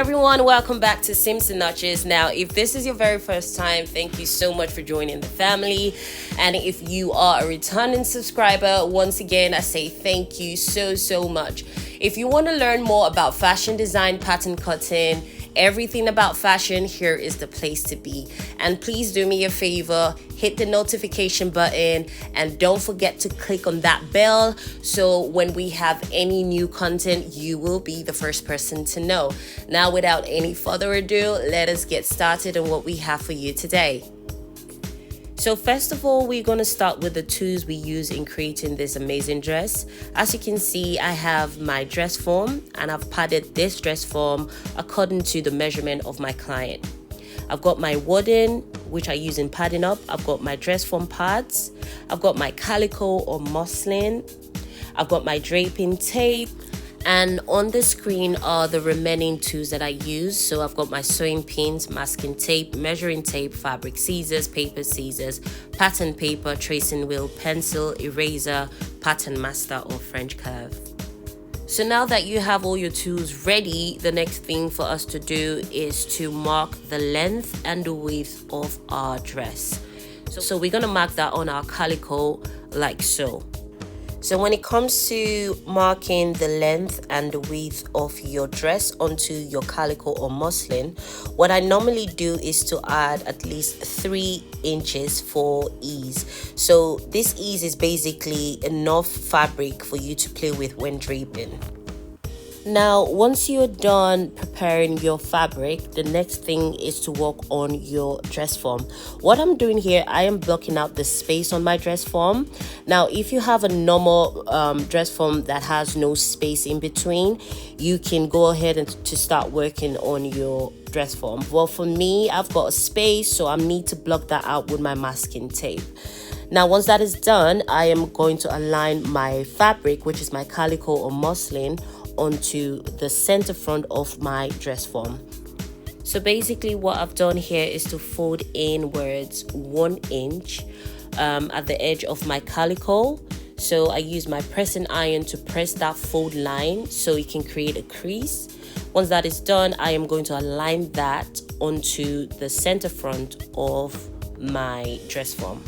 everyone, welcome back to Simpson Notches. Now, if this is your very first time, thank you so much for joining the family. And if you are a returning subscriber, once again, I say thank you so much. If you want to learn more about fashion design, pattern cutting, everything about fashion, here is the place to be. And please do me a favor, hit the notification button and don't forget to click on that bell so when we have any new content, you will be the first person to know. Now, without any further ado, let us get started on what we have for you today. So first of all, we're going to start with the tools we use in creating this amazing dress. As you can see, I have my dress form and I've padded this dress form according to the measurement of my client. I've got my wadding, which I use in padding up. I've got my dress form pads. I've got my calico or muslin. I've got my draping tape. And on the screen are the remaining tools that I use. So I've got my sewing pins, masking tape, measuring tape, fabric scissors, paper scissors, pattern paper, tracing wheel, pencil, eraser, pattern master or French curve. So now that you have all your tools ready, the next thing for us to do is to mark the length and the width of our dress. So we're going to mark that on our calico like so. So when it comes to marking the length and the width of your dress onto your calico or muslin, what I normally do is to add at least 3 inches for ease. So this ease is basically enough fabric for you to play with when draping. Now, once you're done preparing your fabric, the next thing is to work on your dress form. What I'm doing here, I am blocking out the space on my dress form. Now, if you have a normal dress form that has no space in between, you can go ahead and to start working on your dress form. Well, for me, I've got a space, so I need to block that out with my masking tape. Now, once that is done, I am going to align my fabric, which is my calico or muslin, onto the center front of my dress form. So basically what I've done here is to fold inwards 1 inch at the edge of my calico. So I use my pressing iron to press that fold line so it can create a crease. Once that is done, I am going to align that onto the center front of my dress form.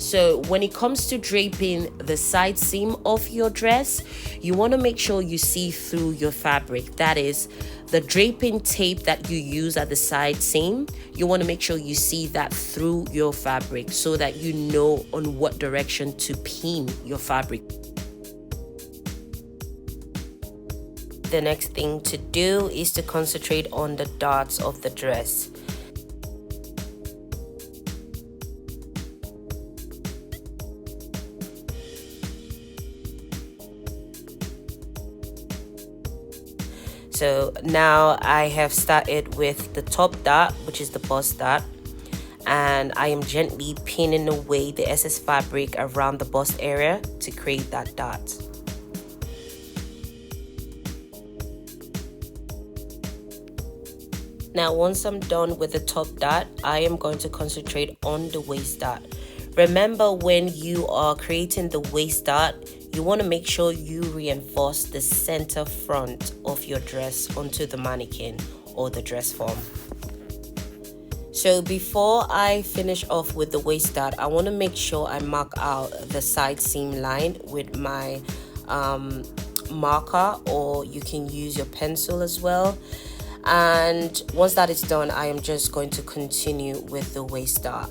So when it comes to draping the side seam of your dress, you want to make sure you see through your fabric. That is, the draping tape that you use at the side seam, you want to make sure you see that through your fabric so that you know on what direction to pin your fabric. The next thing to do is to concentrate on the darts of the dress. So now I have started with the top dart, which is the bust dart, and I am gently pinning away the excess fabric around the bust area to create that dart. Now, once I'm done with the top dart, I am going to concentrate on the waist dart. Remember, when you are creating the waist dart, you want to make sure you reinforce the center front of your dress onto the mannequin or the dress form. So before I finish off with the waist dart, I want to make sure I mark out the side seam line with my marker, or you can use your pencil as well. And once that is done, I am just going to continue with the waist dart.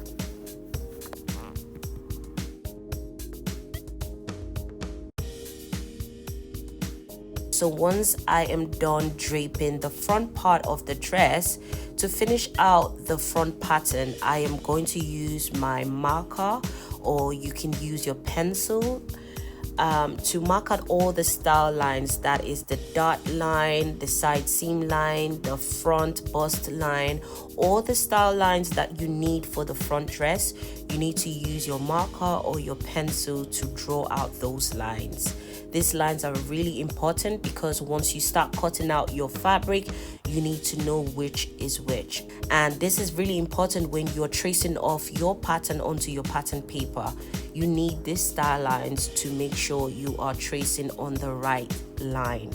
So once I am done draping the front part of the dress, to finish out the front pattern, I am going to use my marker, or you can use your pencil to mark out all the style lines. That is the dart line, the side seam line, the front bust line, all the style lines that you need for the front dress. You need to use your marker or your pencil to draw out those lines. These lines are really important because once you start cutting out your fabric, you need to know which is which. And this is really important when you're tracing off your pattern onto your pattern paper. You need these star lines to make sure you are tracing on the right line.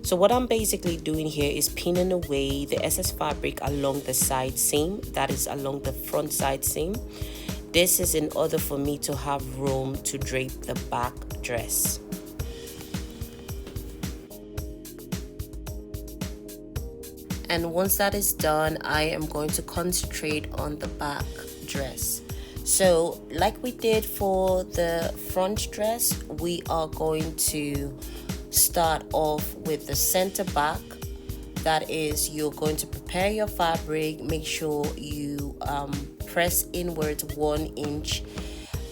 So what I'm basically doing here is pinning away the excess fabric along the side seam, that is along the front side seam. This is in order for me to have room to drape the back dress. And once that is done, I am going to concentrate on the back dress. So like we did for the front dress, we are going to start off with the center back. That is, you're going to prepare your fabric. Make sure you press inwards 1 inch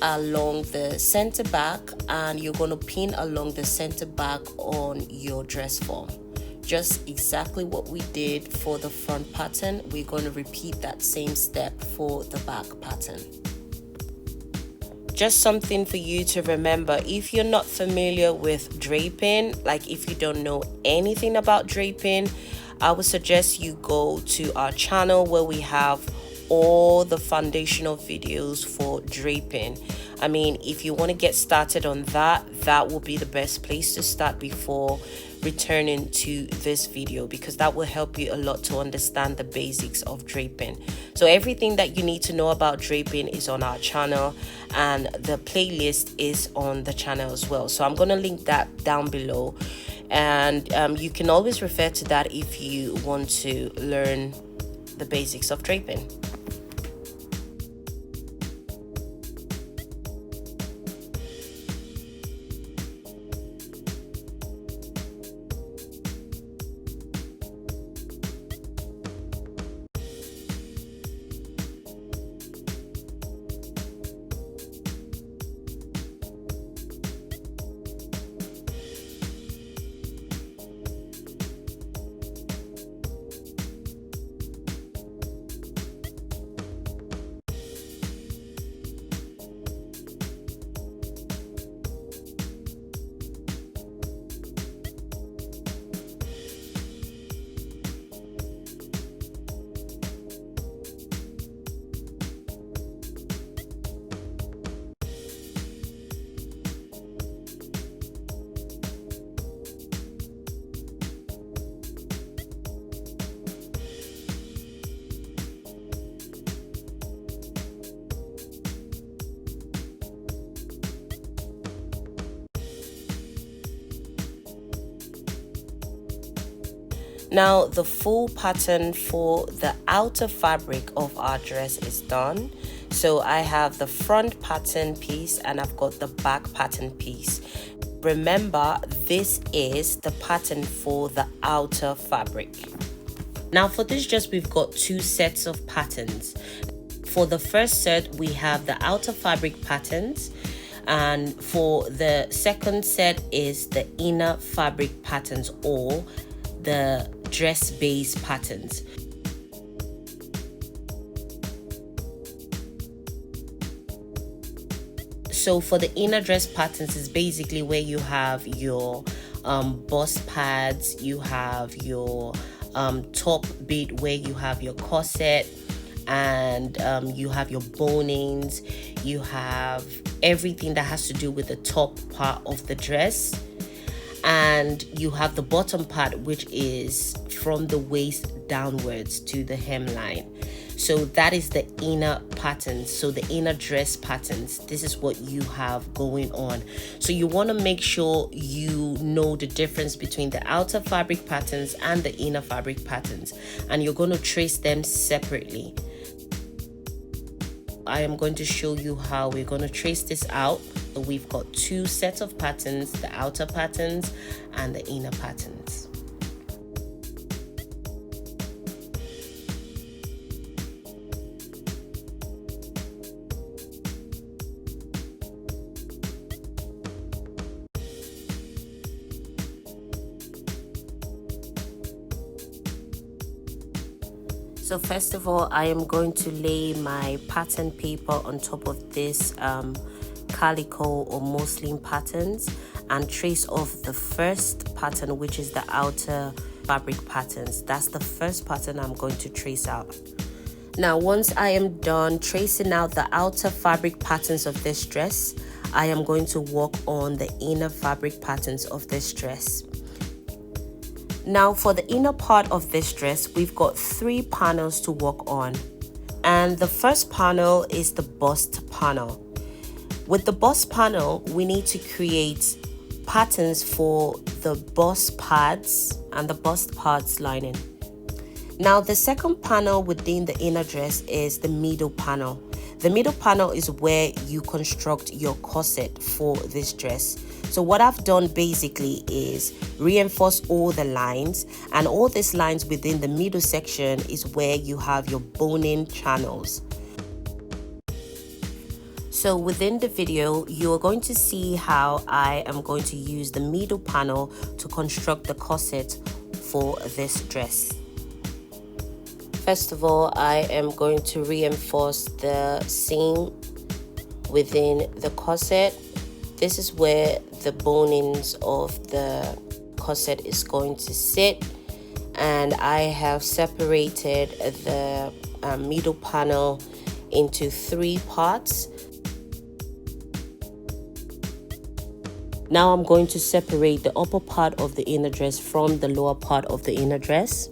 along the center back, and you're going to pin along the center back on your dress form. Just exactly what we did for the front pattern, we're going to repeat that same step for the back pattern. Just something for you to remember, if you're not familiar with draping, like if you don't know anything about draping, I would suggest you go to our channel where we have all the foundational videos for draping. I mean, if you want to get started on that, that will be the best place to start before returning to this video, because that will help you a lot to understand the basics of draping. So everything that you need to know about draping is on our channel, and the playlist is on the channel as well. So I'm going to link that down below, and you can always refer to that if you want to learn the basics of draping. Now the full pattern for the outer fabric of our dress is done. So I have the front pattern piece and I've got the back pattern piece. Remember, this is the pattern for the outer fabric. Now for this dress, we've got 2 sets of patterns. For the first set, we have the outer fabric patterns, and for the second set is the inner fabric patterns, or the dress base patterns. So for the inner dress patterns is basically where you have your bust pads, you have your top bit where you have your corset, and you have your bonings, you have everything that has to do with the top part of the dress, and you have the bottom part, which is from the waist downwards to the hemline. So that is the inner patterns. So the inner dress patterns, this is what you have going on. So you want to make sure you know the difference between the outer fabric patterns and the inner fabric patterns, and you're going to trace them separately. I am going to show you how we're going to trace this out. So we've got two sets of patterns, the outer patterns and the inner patterns. So first of all, I am going to lay my pattern paper on top of this calico or muslin patterns and trace off the first pattern, which is the outer fabric patterns. That's the first pattern I'm going to trace out. Now, once I am done tracing out the outer fabric patterns of this dress, I am going to work on the inner fabric patterns of this dress. Now for the inner part of this dress, we've got 3 panels to work on. And the first panel is the bust panel. With the bust panel, we need to create patterns for the bust pads and the bust pads lining. Now the second panel within the inner dress is the middle panel. The middle panel is where you construct your corset for this dress. So what I've done basically is reinforce all the lines, and all these lines within the middle section is where you have your boning channels. So within the video, you are going to see how I am going to use the middle panel to construct the corset for this dress. First of all, I am going to reinforce the seam within the corset. This is where the bonings of the corset is going to sit, and I have separated the middle panel into 3 parts. Now I'm going to separate the upper part of the inner dress from the lower part of the inner dress.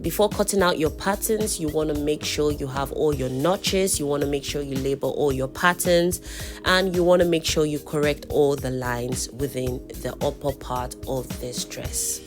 Before cutting out your patterns, you want to make sure you have all your notches, you want to make sure you label all your patterns, and you want to make sure you correct all the lines within the upper part of this dress.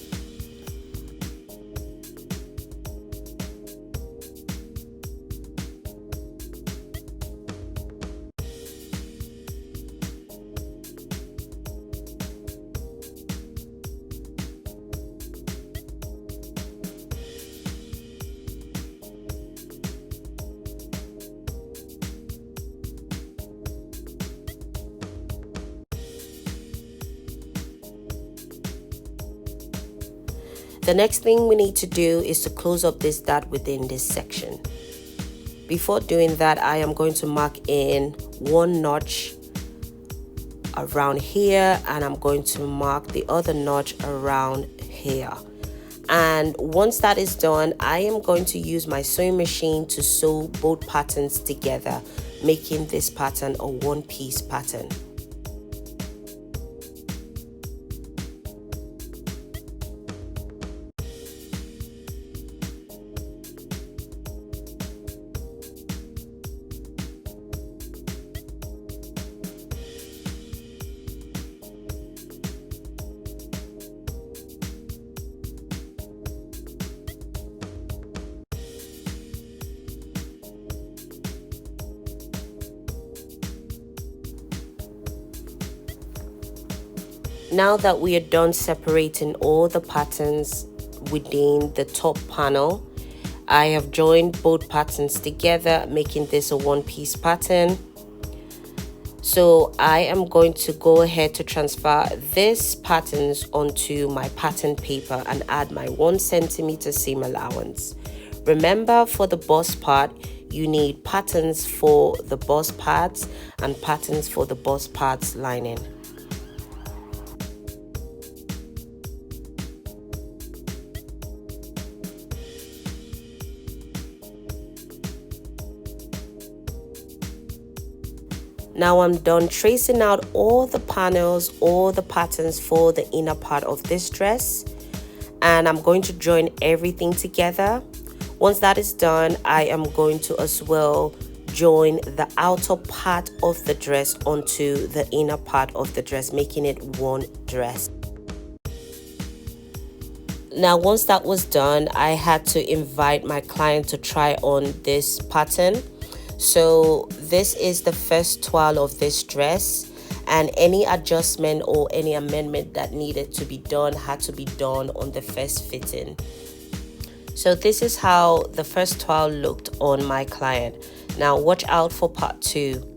The next thing we need to do is to close up this dart within this section. Before doing that, I am going to mark in 1 notch around here, and I'm going to mark the other notch around here. And once that is done, I am going to use my sewing machine to sew both patterns together, making this pattern a one-piece pattern. Now that we are done separating all the patterns within the top panel, I have joined both patterns together, making this a one-piece pattern. So I am going to go ahead to transfer these patterns onto my pattern paper and add my 1 centimeter seam allowance. Remember, for the bust part, you need patterns for the bust pads and patterns for the bust pads lining. Now I'm done tracing out all the panels, all the patterns for the inner part of this dress, and I'm going to join everything together. Once that is done, I am going to as well join the outer part of the dress onto the inner part of the dress, making it one dress. Now, once that was done, I had to invite my client to try on this pattern. So this is the first toile of this dress, and any adjustment or any amendment that needed to be done had to be done on the first fitting. So this is how the first toile looked on my client. Now watch out for part 2.